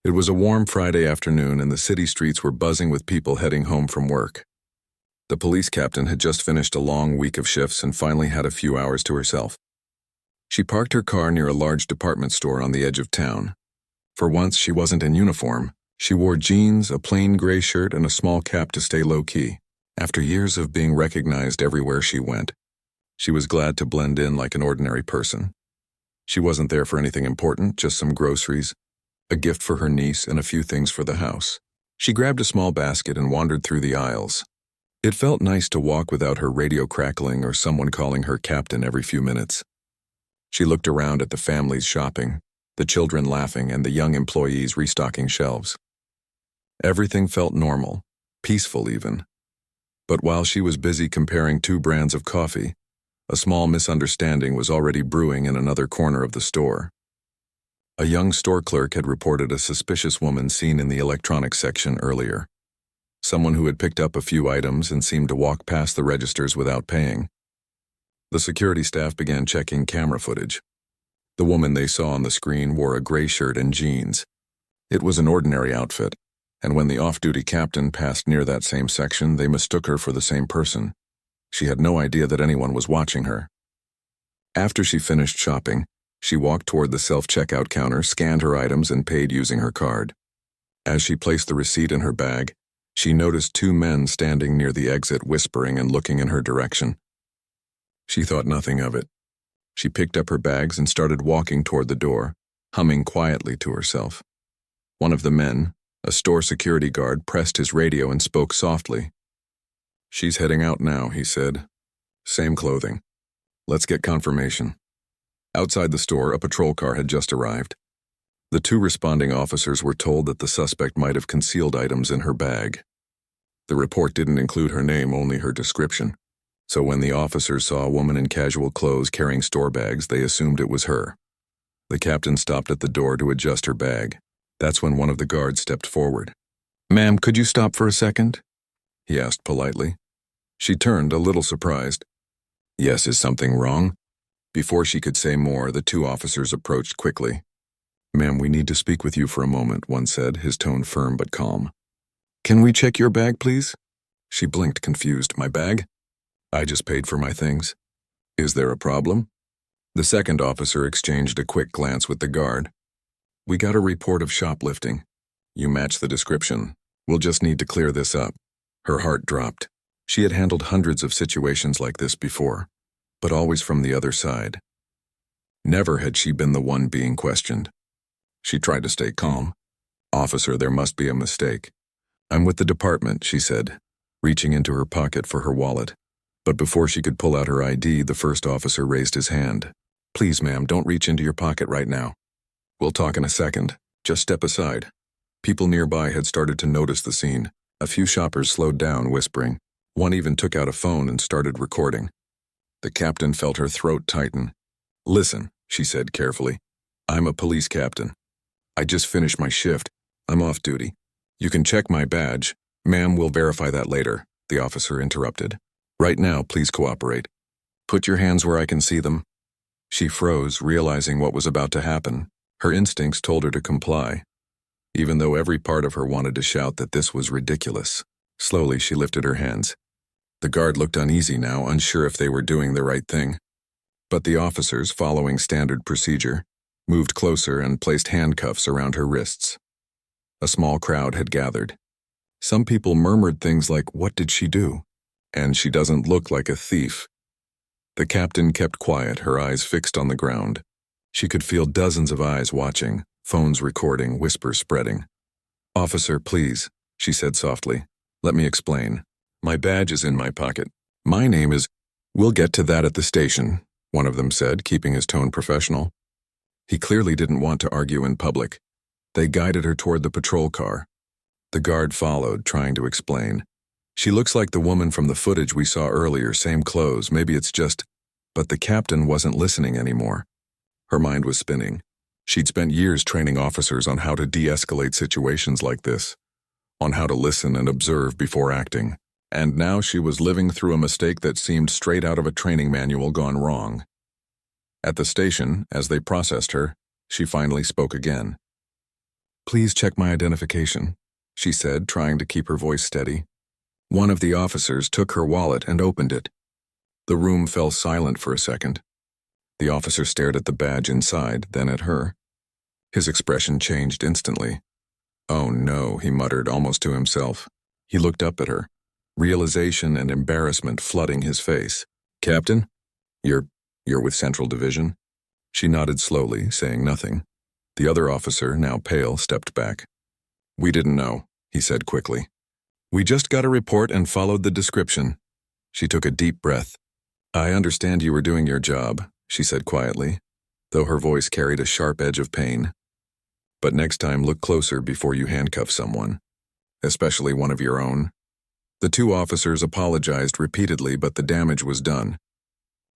It was a warm Friday afternoon and the city streets were buzzing with people heading home from work. The police captain had just finished a long week of shifts and finally had a few hours to herself. She parked her car near a large department store on the edge of town. For once, she wasn't in uniform. She wore jeans, a plain gray shirt, and a small cap to stay low-key. After years of being recognized everywhere she went, she was glad to blend in like an ordinary person. She wasn't there for anything important, just some groceries, a gift for her niece, and a few things for the house. She grabbed a small basket and wandered through the aisles. It felt nice to walk without her radio crackling or someone calling her captain every few minutes. She looked around at the families shopping, the children laughing, and the young employees restocking shelves. Everything felt normal, peaceful even. But while she was busy comparing two brands of coffee, a small misunderstanding was already brewing in another corner of the store. A young store clerk had reported a suspicious woman seen in the electronics section earlier. Someone who had picked up a few items and seemed to walk past the registers without paying. The security staff began checking camera footage. The woman they saw on the screen wore a gray shirt and jeans. It was an ordinary outfit, and when the off-duty captain passed near that same section, they mistook her for the same person. She had no idea that anyone was watching her. After she finished shopping, she walked toward the self-checkout counter, scanned her items, and paid using her card. As she placed the receipt in her bag, she noticed two men standing near the exit, whispering and looking in her direction. She thought nothing of it. She picked up her bags and started walking toward the door, humming quietly to herself. One of the men, a store security guard, pressed his radio and spoke softly. "She's heading out now," he said. "Same clothing. Let's get confirmation." Outside the store, a patrol car had just arrived. The two responding officers were told that the suspect might have concealed items in her bag. The report didn't include her name, only her description. So when the officers saw a woman in casual clothes carrying store bags, they assumed it was her. The captain stopped at the door to adjust her bag. That's when one of the guards stepped forward. "Ma'am, could you stop for a second?" he asked politely. She turned, a little surprised. "Yes, is something wrong?" Before she could say more, the two officers approached quickly. "Ma'am, we need to speak with you for a moment," one said, his tone firm but calm. "Can we check your bag, please?" She blinked, confused. "My bag? I just paid for my things. Is there a problem?" The second officer exchanged a quick glance with the guard. "We got a report of shoplifting. You match the description. We'll just need to clear this up." Her heart dropped. She had handled hundreds of situations like this before, but always from the other side. Never had she been the one being questioned. She tried to stay calm. "Officer, there must be a mistake." "I'm with the department," she said, reaching into her pocket for her wallet. But before she could pull out her ID, the first officer raised his hand. "Please, ma'am, don't reach into your pocket right now. We'll talk in a second. Just step aside." People nearby had started to notice the scene. A few shoppers slowed down, whispering. One even took out a phone and started recording. The captain felt her throat tighten. "Listen," she said carefully. "I'm a police captain. I just finished my shift. I'm off duty. You can check my badge." "Ma'am, we'll verify that later," the officer interrupted. "Right now, please cooperate. Put your hands where I can see them." She froze, realizing what was about to happen. Her instincts told her to comply, even though every part of her wanted to shout that this was ridiculous. Slowly, she lifted her hands. The guard looked uneasy now, unsure if they were doing the right thing. But the officers, following standard procedure, moved closer and placed handcuffs around her wrists. A small crowd had gathered. Some people murmured things like, "What did she do?" And "She doesn't look like a thief." The captain kept quiet, her eyes fixed on the ground. She could feel dozens of eyes watching, phones recording, whispers spreading. "Officer, please," she said softly. "Let me explain. My badge is in my pocket. My name is—" "We'll get to that at the station," one of them said, keeping his tone professional. He clearly didn't want to argue in public. They guided her toward the patrol car. The guard followed, trying to explain. "She looks like the woman from the footage we saw earlier, same clothes, maybe it's just—" But the captain wasn't listening anymore. Her mind was spinning. She'd spent years training officers on how to de-escalate situations like this, on how to listen and observe before acting. And now she was living through a mistake that seemed straight out of a training manual gone wrong. At the station, as they processed her, she finally spoke again. "Please check my identification," she said, trying to keep her voice steady. One of the officers took her wallet and opened it. The room fell silent for a second. The officer stared at the badge inside, then at her. His expression changed instantly. "Oh no," he muttered almost to himself. He looked up at her, realization and embarrassment flooding his face. "Captain? You're with Central Division?" She nodded slowly, saying nothing. The other officer, now pale, stepped back. "We didn't know," he said quickly. "We just got a report and followed the description." She took a deep breath. "I understand you were doing your job," she said quietly, though her voice carried a sharp edge of pain. "But next time look closer before you handcuff someone, especially one of your own." The two officers apologized repeatedly, but the damage was done.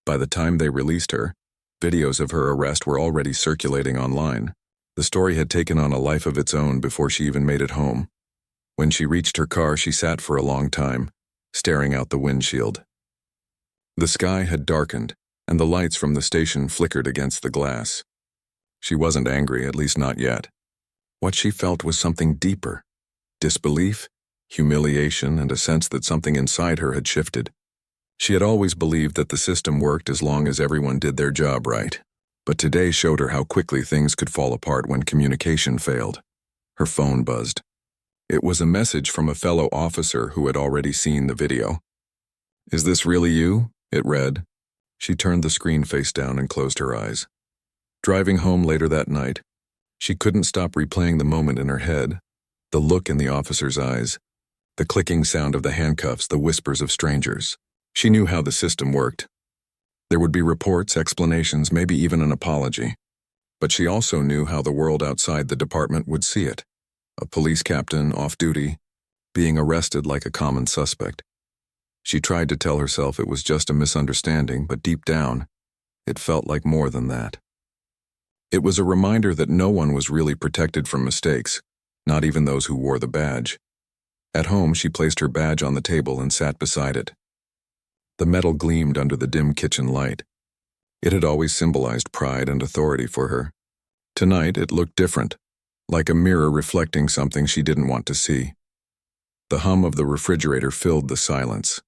By the time they released her, videos of her arrest were already circulating online. The story had taken on a life of its own before she even made it home. When she reached her car, she sat for a long time, staring out the windshield. The sky had darkened, and the lights from the station flickered against the glass. She wasn't angry, at least not yet. What she felt was something deeper: disbelief, humiliation, and a sense that something inside her had shifted. She had always believed that the system worked as long as everyone did their job right, but today showed her how quickly things could fall apart when communication failed. Her phone buzzed. It was a message from a fellow officer who had already seen the video. "Is this really you?" it read. She turned the screen face down and closed her eyes. Driving home later that night, she couldn't stop replaying the moment in her head, the look in the officer's eyes, the clicking sound of the handcuffs, the whispers of strangers. She knew how the system worked. There would be reports, explanations, maybe even an apology. But she also knew how the world outside the department would see it. A police captain, off duty, being arrested like a common suspect. She tried to tell herself it was just a misunderstanding, but deep down, it felt like more than that. It was a reminder that no one was really protected from mistakes, not even those who wore the badge. At home, she placed her badge on the table and sat beside it. The metal gleamed under the dim kitchen light. It had always symbolized pride and authority for her. Tonight, it looked different, like a mirror reflecting something she didn't want to see. The hum of the refrigerator filled the silence.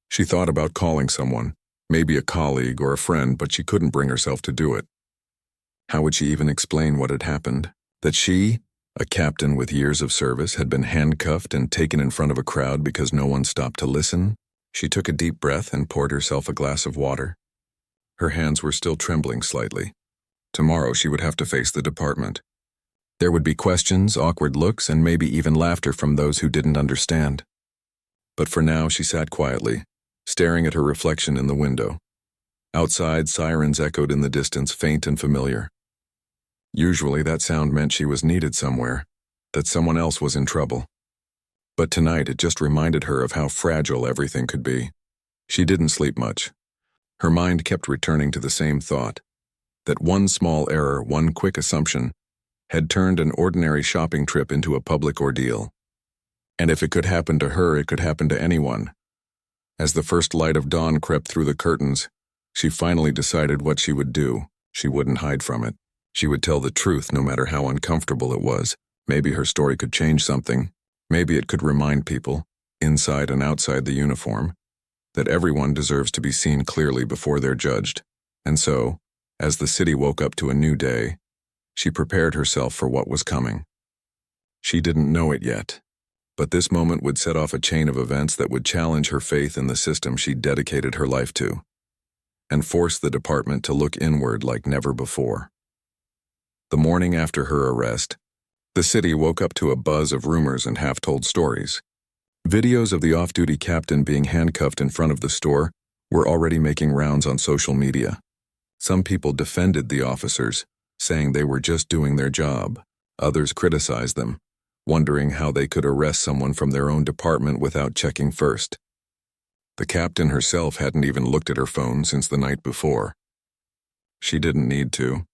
She thought about calling someone, maybe a colleague or a friend, but she couldn't bring herself to do it. How would she even explain what had happened? That she, a captain with years of service, had been handcuffed and taken in front of a crowd because no one stopped to listen? She took a deep breath and poured herself a glass of water. Her hands were still trembling slightly. Tomorrow she would have to face the department. There would be questions, awkward looks, and maybe even laughter from those who didn't understand. But for now she sat quietly, staring at her reflection in the window. Outside, sirens echoed in the distance, faint and familiar. Usually that sound meant she was needed somewhere, that someone else was in trouble. But tonight it just reminded her of how fragile everything could be. She didn't sleep much. Her mind kept returning to the same thought, that one small error, one quick assumption, had turned an ordinary shopping trip into a public ordeal. And if it could happen to her, it could happen to anyone. As the first light of dawn crept through the curtains, she finally decided what she would do. She wouldn't hide from it. She would tell the truth no matter how uncomfortable it was. Maybe her story could change something. Maybe it could remind people, inside and outside the uniform, that everyone deserves to be seen clearly before they're judged. And so, as the city woke up to a new day, she prepared herself for what was coming. She didn't know it yet, but this moment would set off a chain of events that would challenge her faith in the system she'd dedicated her life to, and force the department to look inward like never before. The morning after her arrest, the city woke up to a buzz of rumors and half-told stories. Videos of the off-duty captain being handcuffed in front of the store were already making rounds on social media. Some people defended the officers, saying they were just doing their job. Others criticized them, wondering how they could arrest someone from their own department without checking first. The captain herself hadn't even looked at her phone since the night before. She didn't need to.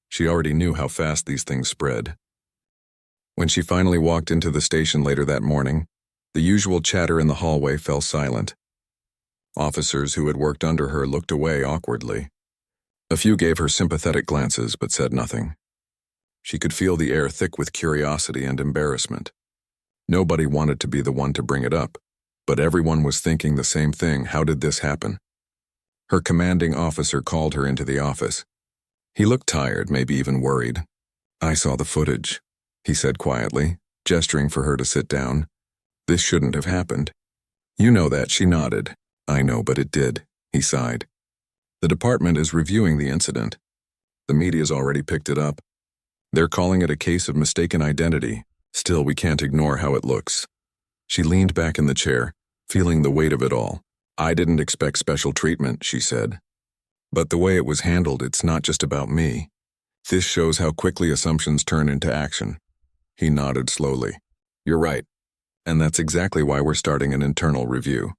She already knew how fast these things spread. When she finally walked into the station later that morning, the usual chatter in the hallway fell silent. Officers who had worked under her looked away awkwardly. A few gave her sympathetic glances but said nothing. She could feel the air thick with curiosity and embarrassment. Nobody wanted to be the one to bring it up, but everyone was thinking the same thing. How did this happen? Her commanding officer called her into the office. He looked tired, maybe even worried. "I saw the footage," he said quietly, gesturing for her to sit down. "This shouldn't have happened." "You know that," she nodded. "I know, but it did," he sighed. "The department is reviewing the incident. The media's already picked it up. They're calling it a case of mistaken identity. Still, we can't ignore how it looks." She leaned back in the chair, feeling the weight of it all. "I didn't expect special treatment," she said. "But the way it was handled, it's not just about me. This shows how quickly assumptions turn into action." He nodded slowly. "You're right. And that's exactly why we're starting an internal review."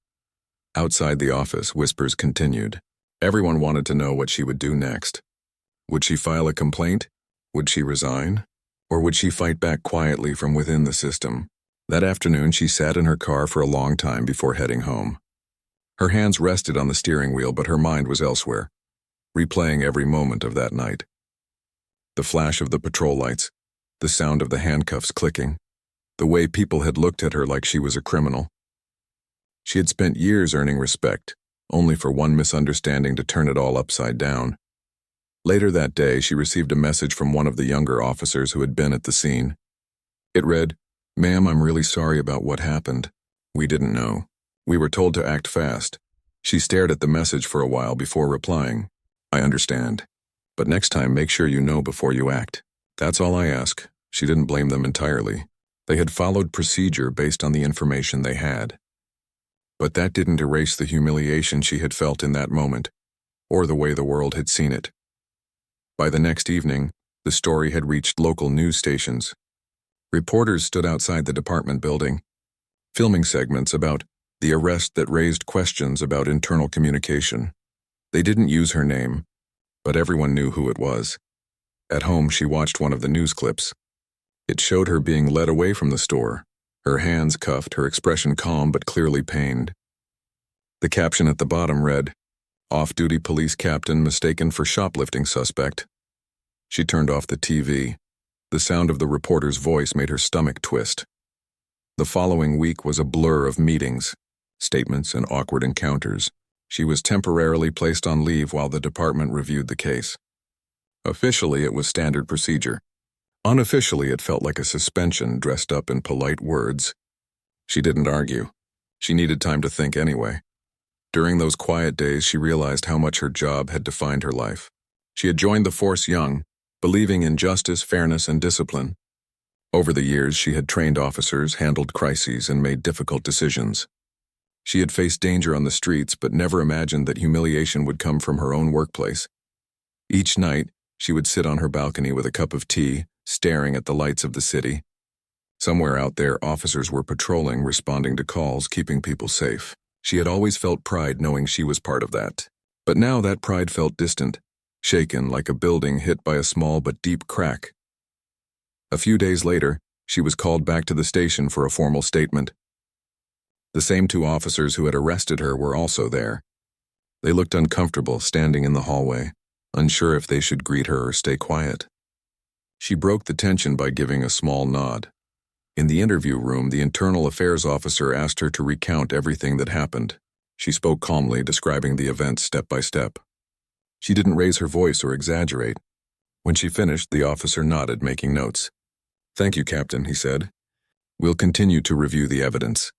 Outside the office, whispers continued. Everyone wanted to know what she would do next. Would she file a complaint? Would she resign? Or would she fight back quietly from within the system? That afternoon, she sat in her car for a long time before heading home. Her hands rested on the steering wheel, but her mind was elsewhere, replaying every moment of that night. The flash of the patrol lights, the sound of the handcuffs clicking, the way people had looked at her like she was a criminal. She had spent years earning respect, only for one misunderstanding to turn it all upside down. Later that day, she received a message from one of the younger officers who had been at the scene. It read, "Ma'am, I'm really sorry about what happened. We didn't know. We were told to act fast." She stared at the message for a while before replying, "I understand. But next time, make sure you know before you act. That's all I ask." She didn't blame them entirely. They had followed procedure based on the information they had. But that didn't erase the humiliation she had felt in that moment, or the way the world had seen it. By the next evening, the story had reached local news stations. Reporters stood outside the department building, filming segments about the arrest that raised questions about internal communication. They didn't use her name, but everyone knew who it was. At home, she watched one of the news clips. It showed her being led away from the store, her hands cuffed, her expression calm but clearly pained. The caption at the bottom read, "Off-duty police captain mistaken for shoplifting suspect." She turned off the TV. The sound of the reporter's voice made her stomach twist. The following week was a blur of meetings, statements, and awkward encounters. She was temporarily placed on leave while the department reviewed the case. Officially, it was standard procedure. Unofficially, it felt like a suspension dressed up in polite words. She didn't argue. She needed time to think anyway. During those quiet days, she realized how much her job had defined her life. She had joined the force young, believing in justice, fairness, and discipline. Over the years, she had trained officers, handled crises, and made difficult decisions. She had faced danger on the streets, but never imagined that humiliation would come from her own workplace. Each night, she would sit on her balcony with a cup of tea, staring at the lights of the city. Somewhere out there, officers were patrolling, responding to calls, keeping people safe. She had always felt pride knowing she was part of that. But now that pride felt distant, shaken like a building hit by a small but deep crack. A few days later, she was called back to the station for a formal statement. The same two officers who had arrested her were also there. They looked uncomfortable, standing in the hallway, unsure if they should greet her or stay quiet. She broke the tension by giving a small nod. In the interview room, the internal affairs officer asked her to recount everything that happened. She spoke calmly, describing the events step by step. She didn't raise her voice or exaggerate. When she finished, the officer nodded, making notes. "Thank you, Captain," he said. "We'll continue to review the evidence."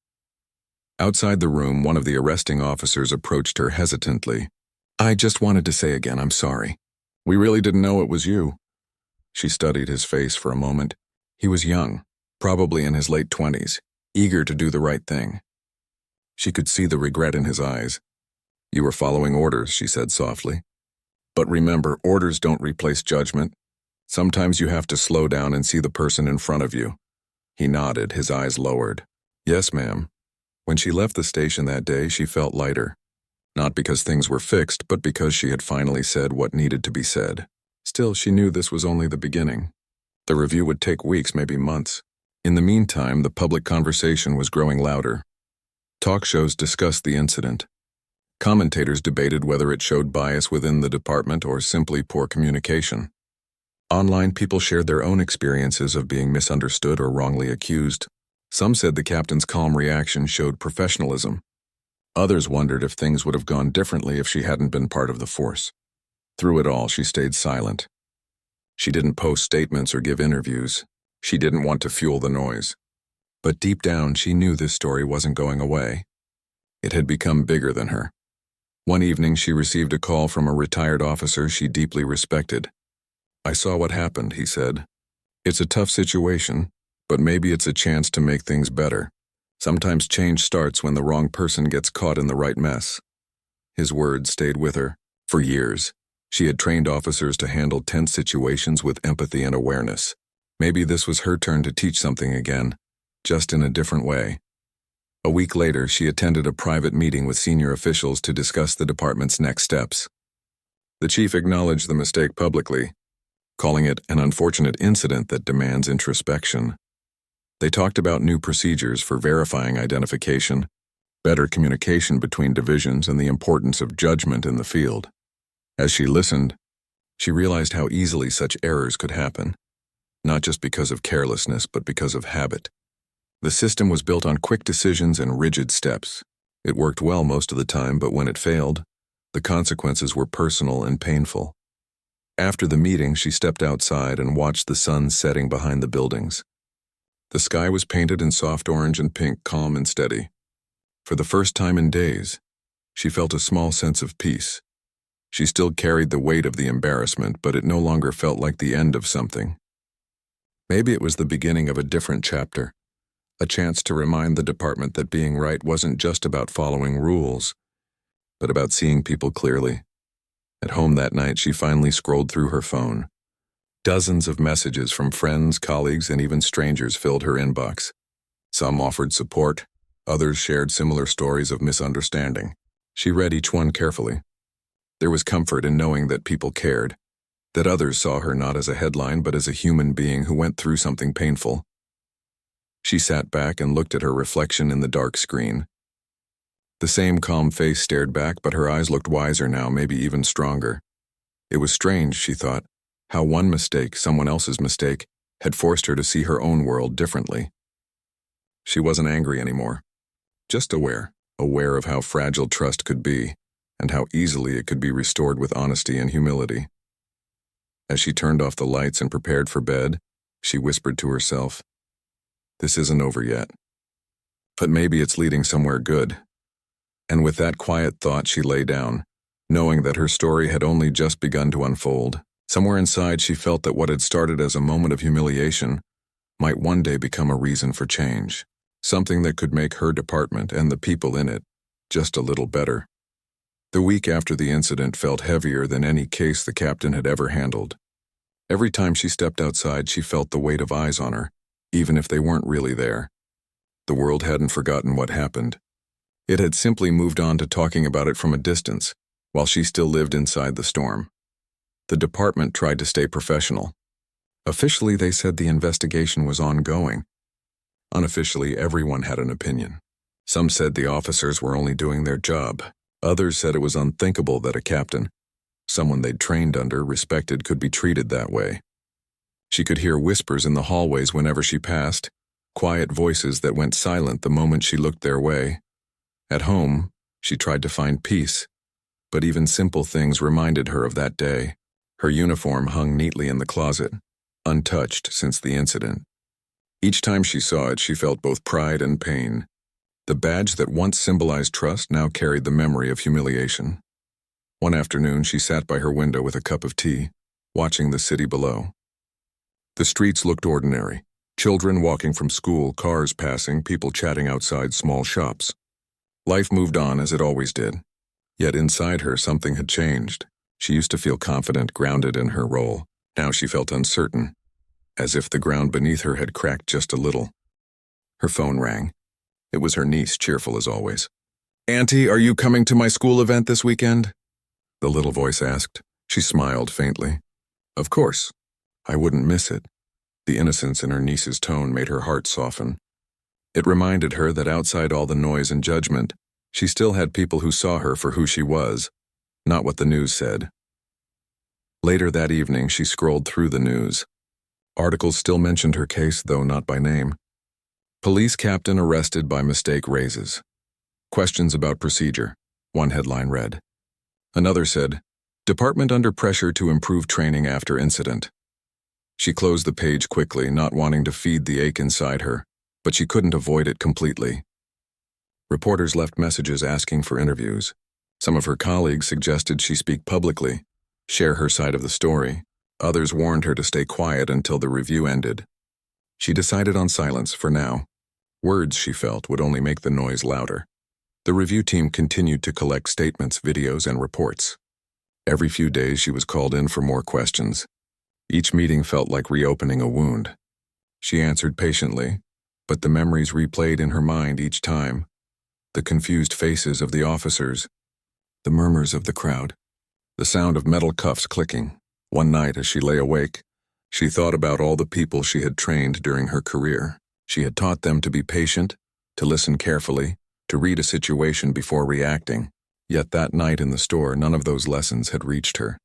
Outside the room, one of the arresting officers approached her hesitantly. "I just wanted to say again, I'm sorry. We really didn't know it was you." She studied his face for a moment. He was young, probably in his late 20s, eager to do the right thing. She could see the regret in his eyes. "You were following orders," she said softly. "But remember, orders don't replace judgment. Sometimes you have to slow down and see the person in front of you." He nodded, his eyes lowered. "Yes, ma'am." When she left the station that day, she felt lighter. Not because things were fixed, but because she had finally said what needed to be said. Still, she knew this was only the beginning. The review would take weeks, maybe months. In the meantime, the public conversation was growing louder. Talk shows discussed the incident. Commentators debated whether it showed bias within the department or simply poor communication. Online, people shared their own experiences of being misunderstood or wrongly accused. Some said the captain's calm reaction showed professionalism. Others wondered if things would have gone differently if she hadn't been part of the force. Through it all, she stayed silent. She didn't post statements or give interviews. She didn't want to fuel the noise. But deep down, she knew this story wasn't going away. It had become bigger than her. One evening, she received a call from a retired officer she deeply respected. "I saw what happened," he said. "It's a tough situation, but maybe it's a chance to make things better. Sometimes change starts when the wrong person gets caught in the right mess." His words stayed with her. For years, she had trained officers to handle tense situations with empathy and awareness. Maybe this was her turn to teach something again, just in a different way. A week later, she attended a private meeting with senior officials to discuss the department's next steps. The chief acknowledged the mistake publicly, calling it an unfortunate incident that demands introspection. They talked about new procedures for verifying identification, better communication between divisions, and the importance of judgment in the field. As she listened, she realized how easily such errors could happen, not just because of carelessness, but because of habit. The system was built on quick decisions and rigid steps. It worked well most of the time, but when it failed, the consequences were personal and painful. After the meeting, she stepped outside and watched the sun setting behind the buildings. The sky was painted in soft orange and pink, calm and steady. For the first time in days, she felt a small sense of peace. She still carried the weight of the embarrassment, but it no longer felt like the end of something. Maybe it was the beginning of a different chapter, a chance to remind the department that being right wasn't just about following rules, but about seeing people clearly. At home that night, she finally scrolled through her phone. Dozens of messages from friends, colleagues, and even strangers filled her inbox. Some offered support, others shared similar stories of misunderstanding. She read each one carefully. There was comfort in knowing that people cared, that others saw her not as a headline but as a human being who went through something painful. She sat back and looked at her reflection in the dark screen. The same calm face stared back, but her eyes looked wiser now, maybe even stronger. It was strange, she thought, how one mistake, someone else's mistake, had forced her to see her own world differently. She wasn't angry anymore, just aware of how fragile trust could be, and how easily it could be restored with honesty and humility. As she turned off the lights and prepared for bed, she whispered to herself, "This isn't over yet. But maybe it's leading somewhere good." And with that quiet thought, she lay down, knowing that her story had only just begun to unfold. Somewhere inside, she felt that what had started as a moment of humiliation might one day become a reason for change, something that could make her department and the people in it just a little better. The week after the incident felt heavier than any case the captain had ever handled. Every time she stepped outside, she felt the weight of eyes on her, even if they weren't really there. The world hadn't forgotten what happened. It had simply moved on to talking about it from a distance, while she still lived inside the storm. The department tried to stay professional. Officially, they said the investigation was ongoing. Unofficially, everyone had an opinion. Some said the officers were only doing their job. Others said it was unthinkable that a captain, someone they'd trained under, respected, could be treated that way. She could hear whispers in the hallways whenever she passed, quiet voices that went silent the moment she looked their way. At home, she tried to find peace, but even simple things reminded her of that day. Her uniform hung neatly in the closet, untouched since the incident. Each time she saw it, she felt both pride and pain. The badge that once symbolized trust now carried the memory of humiliation. One afternoon, she sat by her window with a cup of tea, watching the city below. The streets looked ordinary. Children walking from school, cars passing, people chatting outside small shops. Life moved on as it always did. Yet inside her, something had changed. She used to feel confident, grounded in her role. Now she felt uncertain, as if the ground beneath her had cracked just a little. Her phone rang. It was her niece, cheerful as always. "Auntie, are you coming to my school event this weekend?" the little voice asked. She smiled faintly. "Of course. I wouldn't miss it." The innocence in her niece's tone made her heart soften. It reminded her that outside all the noise and judgment, she still had people who saw her for who she was, not what the news said. Later that evening, she scrolled through the news. Articles still mentioned her case, though not by name. Police captain arrested by mistake raises. Questions about procedure, one headline read. Another said, Department under pressure to improve training after incident. She closed the page quickly, not wanting to feed the ache inside her, but she couldn't avoid it completely. Reporters left messages asking for interviews. Some of her colleagues suggested she speak publicly, share her side of the story. Others warned her to stay quiet until the review ended. She decided on silence for now. Words, she felt, would only make the noise louder. The review team continued to collect statements, videos, and reports. Every few days she was called in for more questions. Each meeting felt like reopening a wound. She answered patiently, but the memories replayed in her mind each time. The confused faces of the officers, the murmurs of the crowd, the sound of metal cuffs clicking. One night as she lay awake, she thought about all the people she had trained during her career. She had taught them to be patient, to listen carefully, to read a situation before reacting. Yet that night in the store, none of those lessons had reached her.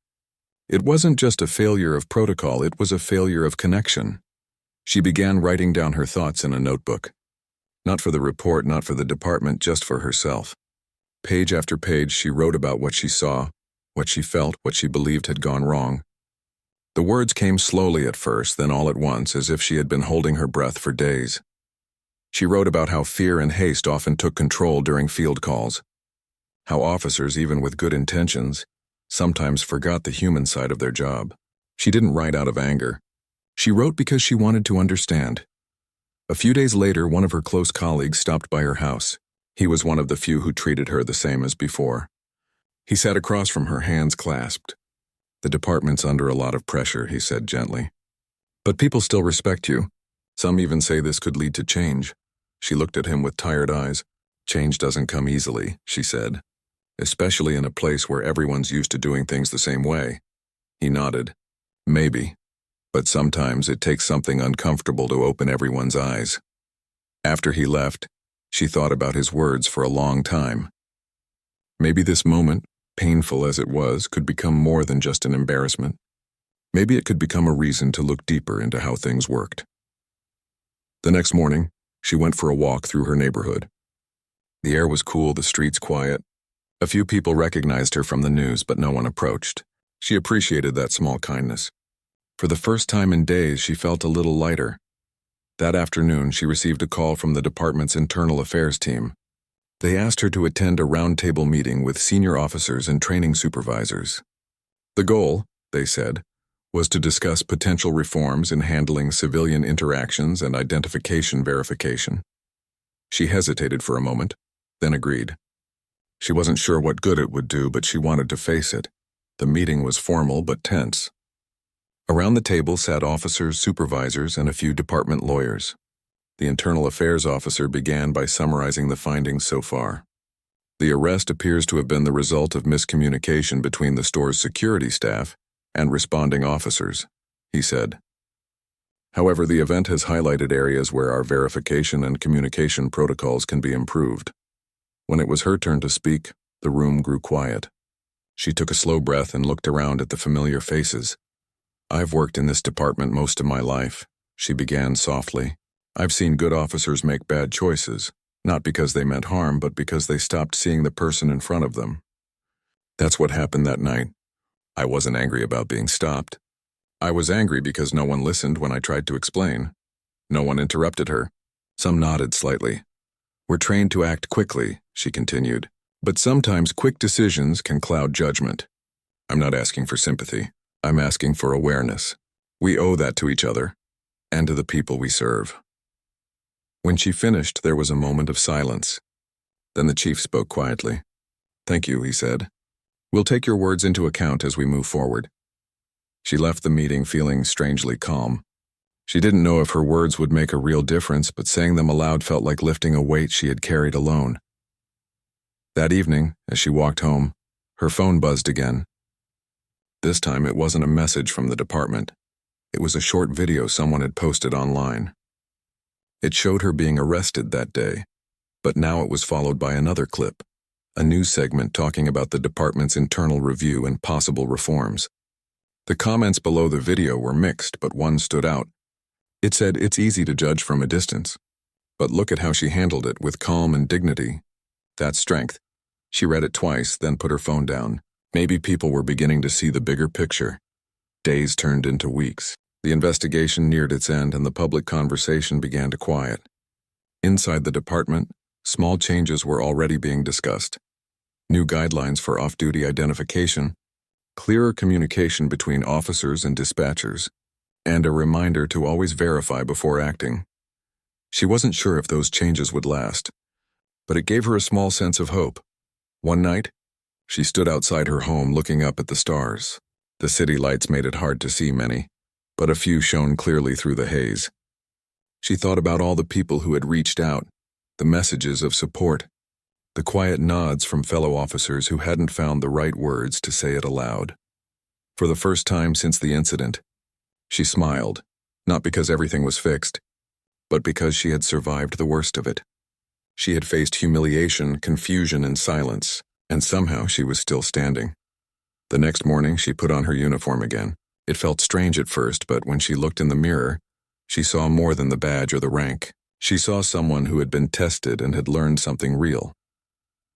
It wasn't just a failure of protocol, it was a failure of connection. She began writing down her thoughts in a notebook. Not for the report, not for the department, just for herself. Page after page, she wrote about what she saw, what she felt, what she believed had gone wrong. The words came slowly at first, then all at once, as if she had been holding her breath for days. She wrote about how fear and haste often took control during field calls. How officers, even with good intentions, sometimes forgot the human side of their job. She didn't write out of anger. She wrote because she wanted to understand. A few days later, one of her close colleagues stopped by her house. He was one of the few who treated her the same as before. He sat across from her, hands clasped. The department's under a lot of pressure, he said gently. But people still respect you. Some even say this could lead to change. She looked at him with tired eyes. Change doesn't come easily, she said, especially in a place where everyone's used to doing things the same way. He nodded. Maybe. But sometimes it takes something uncomfortable to open everyone's eyes. After he left, she thought about his words for a long time. Maybe this moment, painful as it was, could become more than just an embarrassment. Maybe it could become a reason to look deeper into how things worked. The next morning, she went for a walk through her neighborhood. The air was cool, the streets quiet. A few people recognized her from the news, but no one approached. She appreciated that small kindness. For the first time in days, she felt a little lighter. That afternoon, she received a call from the department's internal affairs team. They asked her to attend a roundtable meeting with senior officers and training supervisors. The goal, they said, was to discuss potential reforms in handling civilian interactions and identification verification. She hesitated for a moment, then agreed. She wasn't sure what good it would do, but she wanted to face it. The meeting was formal but tense. Around the table sat officers, supervisors, and a few department lawyers. The internal affairs officer began by summarizing the findings so far. The arrest appears to have been the result of miscommunication between the store's security staff and responding officers, he said. However, the event has highlighted areas where our verification and communication protocols can be improved. When it was her turn to speak, the room grew quiet. She took a slow breath and looked around at the familiar faces. I've worked in this department most of my life, she began softly. I've seen good officers make bad choices, not because they meant harm, but because they stopped seeing the person in front of them. That's what happened that night. I wasn't angry about being stopped. I was angry because no one listened when I tried to explain. No one interrupted her. Some nodded slightly. We're trained to act quickly, she continued, but sometimes quick decisions can cloud judgment. I'm not asking for sympathy. I'm asking for awareness. We owe that to each other and to the people we serve. When she finished, there was a moment of silence. Then the chief spoke quietly. Thank you, he said. We'll take your words into account as we move forward. She left the meeting feeling strangely calm. She didn't know if her words would make a real difference, but saying them aloud felt like lifting a weight she had carried alone. That evening, as she walked home, her phone buzzed again. This time it wasn't a message from the department. It was a short video someone had posted online. It showed her being arrested that day, but now it was followed by another clip, a news segment talking about the department's internal review and possible reforms. The comments below the video were mixed, but one stood out. It said, "It's easy to judge from a distance. But look at how she handled it, with calm and dignity. That's strength." She read it twice, then put her phone down. Maybe people were beginning to see the bigger picture. Days turned into weeks. The investigation neared its end and the public conversation began to quiet. Inside the department, small changes were already being discussed. New guidelines for off-duty identification, clearer communication between officers and dispatchers, and a reminder to always verify before acting. She wasn't sure if those changes would last, but it gave her a small sense of hope. One night, she stood outside her home looking up at the stars. The city lights made it hard to see many, but a few shone clearly through the haze. She thought about all the people who had reached out, the messages of support, the quiet nods from fellow officers who hadn't found the right words to say it aloud. For the first time since the incident, she smiled, not because everything was fixed, but because she had survived the worst of it. She had faced humiliation, confusion, and silence, and somehow she was still standing. The next morning, she put on her uniform again. It felt strange at first, but when she looked in the mirror, she saw more than the badge or the rank. She saw someone who had been tested and had learned something real.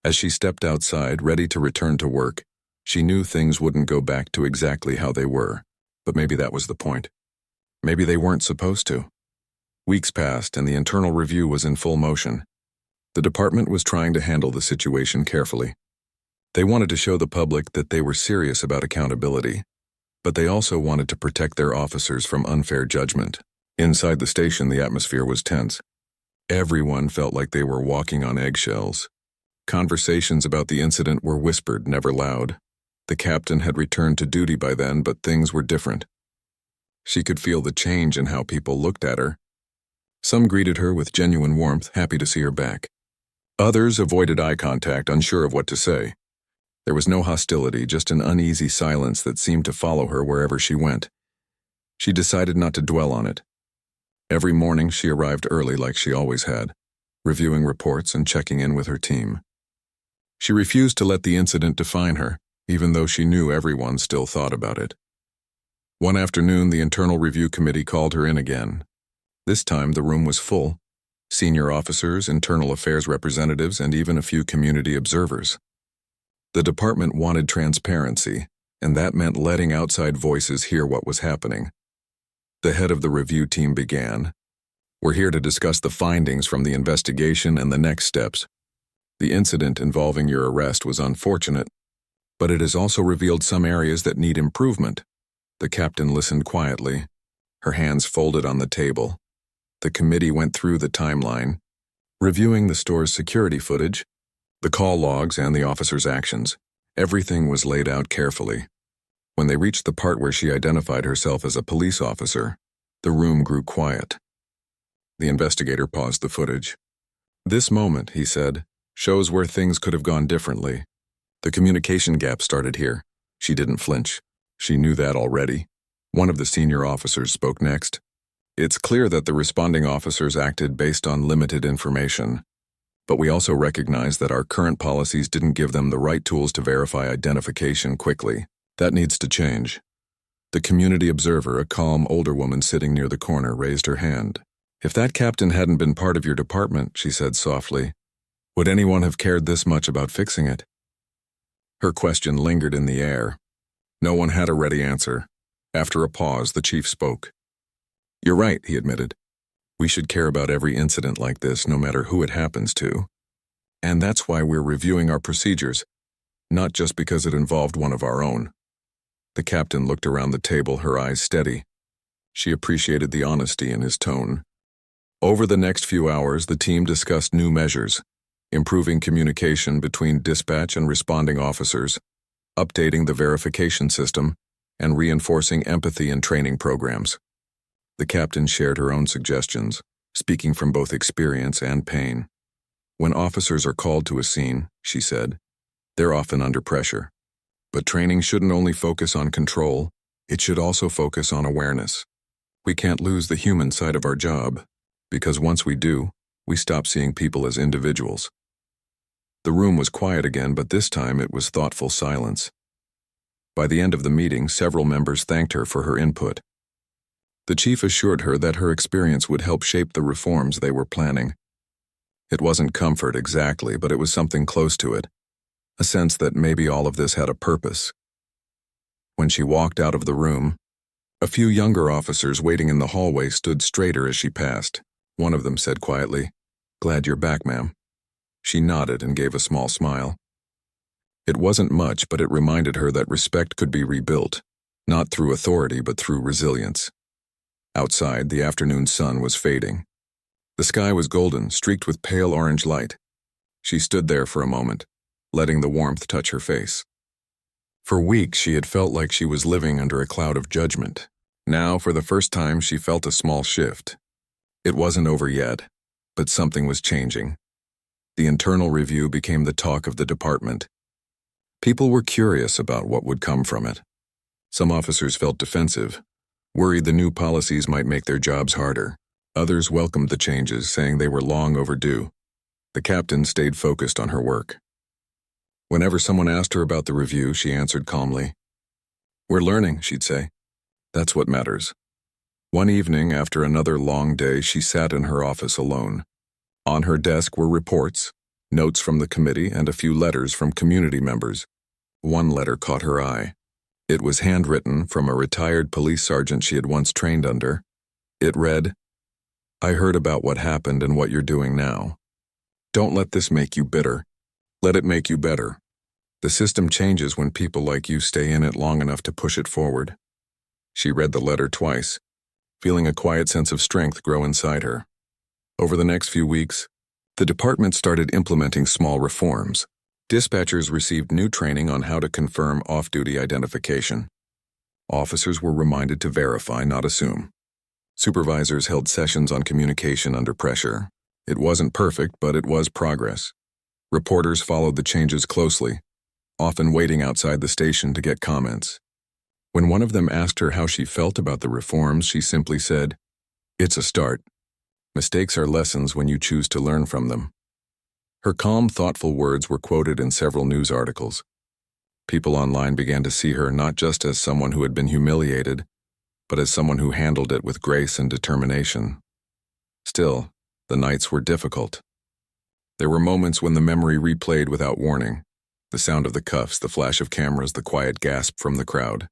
As she stepped outside, ready to return to work, she knew things wouldn't go back to exactly how they were, but maybe that was the point. Maybe they weren't supposed to. Weeks passed, and the internal review was in full motion. The department was trying to handle the situation carefully. They wanted to show the public that they were serious about accountability, but they also wanted to protect their officers from unfair judgment. Inside the station, the atmosphere was tense. Everyone felt like they were walking on eggshells. Conversations about the incident were whispered, never loud. The captain had returned to duty by then, but things were different. She could feel the change in how people looked at her. Some greeted her with genuine warmth, happy to see her back. Others avoided eye contact, unsure of what to say. There was no hostility, just an uneasy silence that seemed to follow her wherever she went. She decided not to dwell on it. Every morning she arrived early like she always had, reviewing reports and checking in with her team. She refused to let the incident define her, even though she knew everyone still thought about it. One afternoon, the internal review committee called her in again. This time the room was full. Senior officers, internal affairs representatives, and even a few community observers. The department wanted transparency, and that meant letting outside voices hear what was happening. The head of the review team began. "We're here to discuss the findings from the investigation and the next steps. The incident involving your arrest was unfortunate, but it has also revealed some areas that need improvement." The captain listened quietly, her hands folded on the table. The committee went through the timeline, reviewing the store's security footage, the call logs, and the officer's actions. Everything was laid out carefully. When they reached the part where she identified herself as a police officer, the room grew quiet. The investigator paused the footage. "This moment," he said, "shows where things could have gone differently. The communication gap started here." She didn't flinch. She knew that already. One of the senior officers spoke next. "It's clear that the responding officers acted based on limited information. But we also recognize that our current policies didn't give them the right tools to verify identification quickly. That needs to change." The community observer, a calm older woman sitting near the corner, raised her hand. "If that captain hadn't been part of your department," she said softly, "would anyone have cared this much about fixing it?" Her question lingered in the air. No one had a ready answer. After a pause, the chief spoke. "You're right," he admitted. "We should care about every incident like this, no matter who it happens to. And that's why we're reviewing our procedures, not just because it involved one of our own." The captain looked around the table, her eyes steady. She appreciated the honesty in his tone. Over the next few hours, the team discussed new measures, improving communication between dispatch and responding officers, updating the verification system, and reinforcing empathy in training programs. The captain shared her own suggestions, speaking from both experience and pain. "When officers are called to a scene," she said, "they're often under pressure. But training shouldn't only focus on control, it should also focus on awareness. We can't lose the human side of our job, because once we do, we stop seeing people as individuals." The room was quiet again, but this time it was thoughtful silence. By the end of the meeting, several members thanked her for her input. The chief assured her that her experience would help shape the reforms they were planning. It wasn't comfort exactly, but it was something close to it, a sense that maybe all of this had a purpose. When she walked out of the room, a few younger officers waiting in the hallway stood straighter as she passed. One of them said quietly, "Glad you're back, ma'am." She nodded and gave a small smile. It wasn't much, but it reminded her that respect could be rebuilt, not through authority but through resilience. Outside, the afternoon sun was fading. The sky was golden, streaked with pale orange light. She stood there for a moment, letting the warmth touch her face. For weeks, she had felt like she was living under a cloud of judgment. Now, for the first time, she felt a small shift. It wasn't over yet, but something was changing. The internal review became the talk of the department. People were curious about what would come from it. Some officers felt defensive, worried the new policies might make their jobs harder. Others welcomed the changes, saying they were long overdue. The captain stayed focused on her work. Whenever someone asked her about the review, she answered calmly. "We're learning," she'd say. "That's what matters." One evening, after another long day, she sat in her office alone. On her desk were reports, notes from the committee, and a few letters from community members. One letter caught her eye. It was handwritten from a retired police sergeant she had once trained under. It read, "I heard about what happened and what you're doing now. Don't let this make you bitter. Let it make you better. The system changes when people like you stay in it long enough to push it forward." She read the letter twice, feeling a quiet sense of strength grow inside her. Over the next few weeks, the department started implementing small reforms. Dispatchers received new training on how to confirm off-duty identification. Officers were reminded to verify, not assume. Supervisors held sessions on communication under pressure. It wasn't perfect, but it was progress. Reporters followed the changes closely, often waiting outside the station to get comments. When one of them asked her how she felt about the reforms, she simply said, "It's a start. Mistakes are lessons when you choose to learn from them." Her calm, thoughtful words were quoted in several news articles. People online began to see her not just as someone who had been humiliated, but as someone who handled it with grace and determination. Still, the nights were difficult. There were moments when the memory replayed without warning, the sound of the cuffs, the flash of cameras, the quiet gasp from the crowd.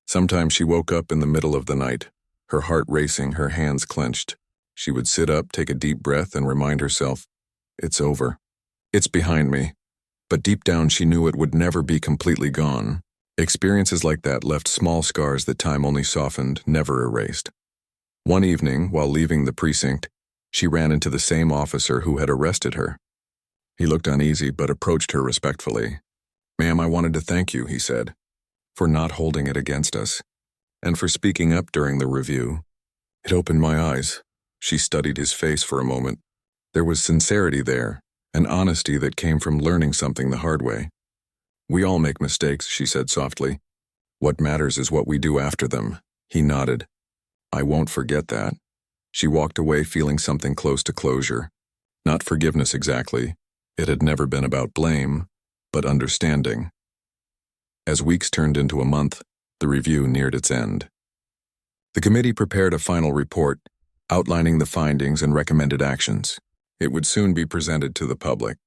Sometimes she woke up in the middle of the night, her heart racing, her hands clenched. She would sit up, take a deep breath, and remind herself, "It's over. It's behind me." But deep down she knew it would never be completely gone. Experiences like that left small scars that time only softened, never erased. One evening, while leaving the precinct, she ran into the same officer who had arrested her. He looked uneasy but approached her respectfully. "Ma'am, I wanted to thank you," he said, "for not holding it against us, and for speaking up during the review. It opened my eyes." She studied his face for a moment. There was sincerity there, an honesty that came from learning something the hard way. "We all make mistakes," she said softly. "What matters is what we do after them." He nodded. "I won't forget that." She walked away feeling something close to closure. Not forgiveness exactly. It had never been about blame, but understanding. As weeks turned into a month, the review neared its end. The committee prepared a final report, outlining the findings and recommended actions. It would soon be presented to the public.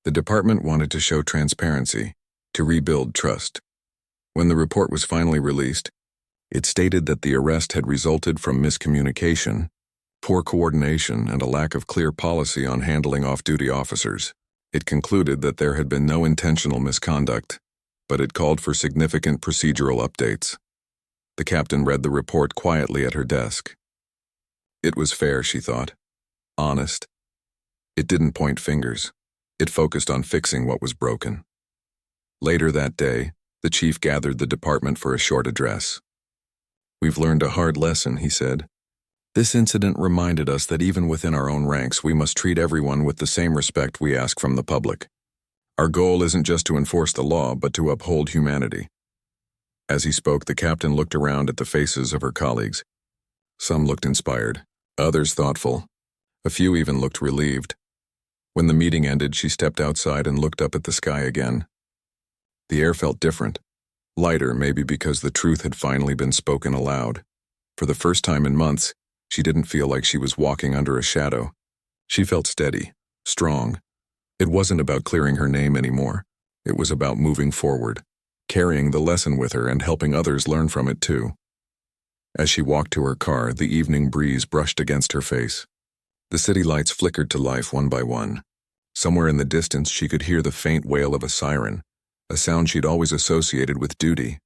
The department wanted to show transparency, to rebuild trust. When the report was finally released, it stated that the arrest had resulted from miscommunication, poor coordination, and a lack of clear policy on handling off-duty officers. It concluded that there had been no intentional misconduct, but it called for significant procedural updates. The captain read the report quietly at her desk. It was fair, she thought. Honest. It didn't point fingers. It focused on fixing what was broken. Later that day, the chief gathered the department for a short address. "We've learned a hard lesson," he said. "This incident reminded us that even within our own ranks, we must treat everyone with the same respect we ask from the public. Our goal isn't just to enforce the law, but to uphold humanity." As he spoke, the captain looked around at the faces of her colleagues. Some looked inspired, others thoughtful. A few even looked relieved. When the meeting ended, she stepped outside and looked up at the sky again. The air felt different, Lighter, maybe because the truth had finally been spoken aloud. For the first time in months, she didn't feel like she was walking under a shadow. She felt steady, strong. It wasn't about clearing her name anymore. It was about moving forward, carrying the lesson with her and helping others learn from it too. As she walked to her car, the evening breeze brushed against her face. The city lights flickered to life one by one. Somewhere in the distance, she could hear the faint wail of a siren, a sound she'd always associated with duty.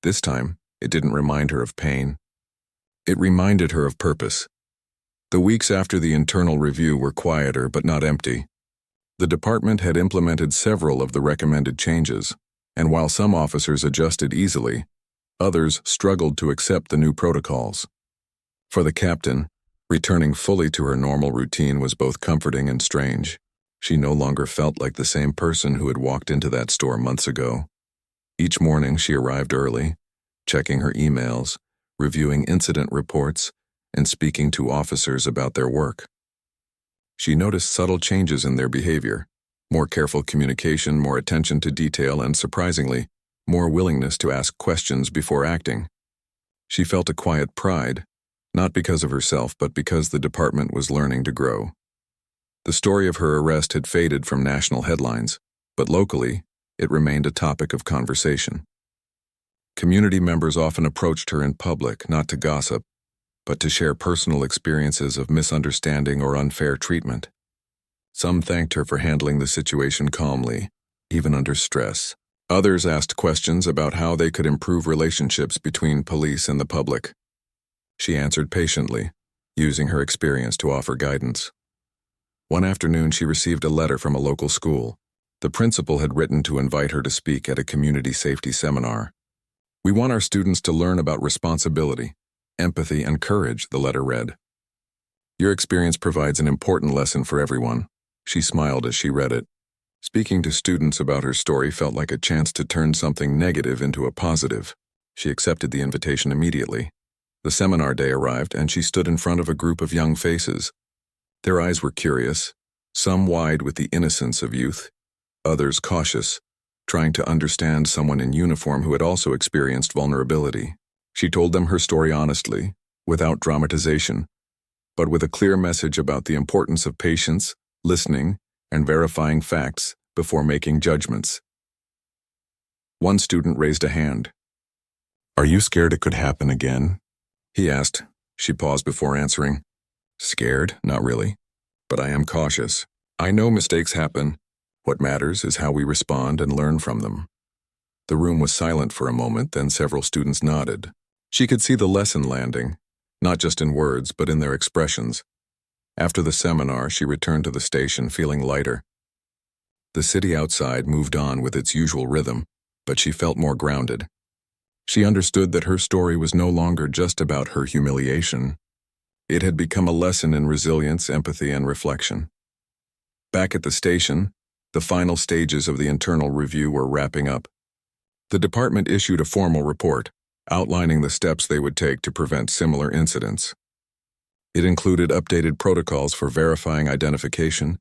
This time, it didn't remind her of pain. It reminded her of purpose. The weeks after the internal review were quieter but not empty. The department had implemented several of the recommended changes, and while some officers adjusted easily, others struggled to accept the new protocols. For the captain, returning fully to her normal routine was both comforting and strange. She no longer felt like the same person who had walked into that store months ago. Each morning she arrived early, checking her emails, reviewing incident reports, and speaking to officers about their work. She noticed subtle changes in their behavior, more careful communication, more attention to detail, and surprisingly, more willingness to ask questions before acting. She felt a quiet pride, not because of herself, but because the department was learning to grow. The story of her arrest had faded from national headlines, but locally, it remained a topic of conversation. Community members often approached her in public, not to gossip, but to share personal experiences of misunderstanding or unfair treatment. Some thanked her for handling the situation calmly, even under stress. Others asked questions about how they could improve relationships between police and the public. She answered patiently, using her experience to offer guidance. One afternoon, she received a letter from a local school. The principal had written to invite her to speak at a community safety seminar. "We want our students to learn about responsibility, empathy, and courage," the letter read. "Your experience provides an important lesson for everyone." She smiled as she read it. Speaking to students about her story felt like a chance to turn something negative into a positive. She accepted the invitation immediately. The seminar day arrived, and she stood in front of a group of young faces. Their eyes were curious, some wide with the innocence of youth, others cautious, trying to understand someone in uniform who had also experienced vulnerability. She told them her story honestly, without dramatization, but with a clear message about the importance of patience, listening, and verifying facts before making judgments. One student raised a hand. "Are you scared it could happen again?" he asked. She paused before answering. "Scared? Not really. But I am cautious. I know mistakes happen. What matters is how we respond and learn from them." The room was silent for a moment, then several students nodded. She could see the lesson landing, not just in words, but in their expressions. After the seminar, she returned to the station feeling lighter. The city outside moved on with its usual rhythm, but she felt more grounded. She understood that her story was no longer just about her humiliation. It had become a lesson in resilience, empathy, and reflection. Back at the station, the final stages of the internal review were wrapping up. The department issued a formal report, outlining the steps they would take to prevent similar incidents. It included updated protocols for verifying identification,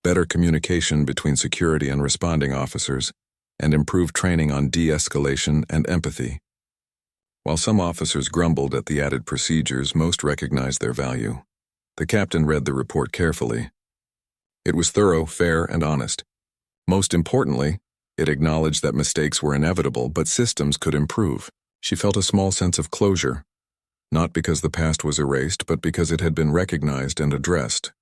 better communication between security and responding officers, and improved training on de-escalation and empathy. While some officers grumbled at the added procedures, most recognized their value. The captain read the report carefully. It was thorough, fair, and honest. Most importantly, it acknowledged that mistakes were inevitable, but systems could improve. She felt a small sense of closure, not because the past was erased, but because it had been recognized and addressed.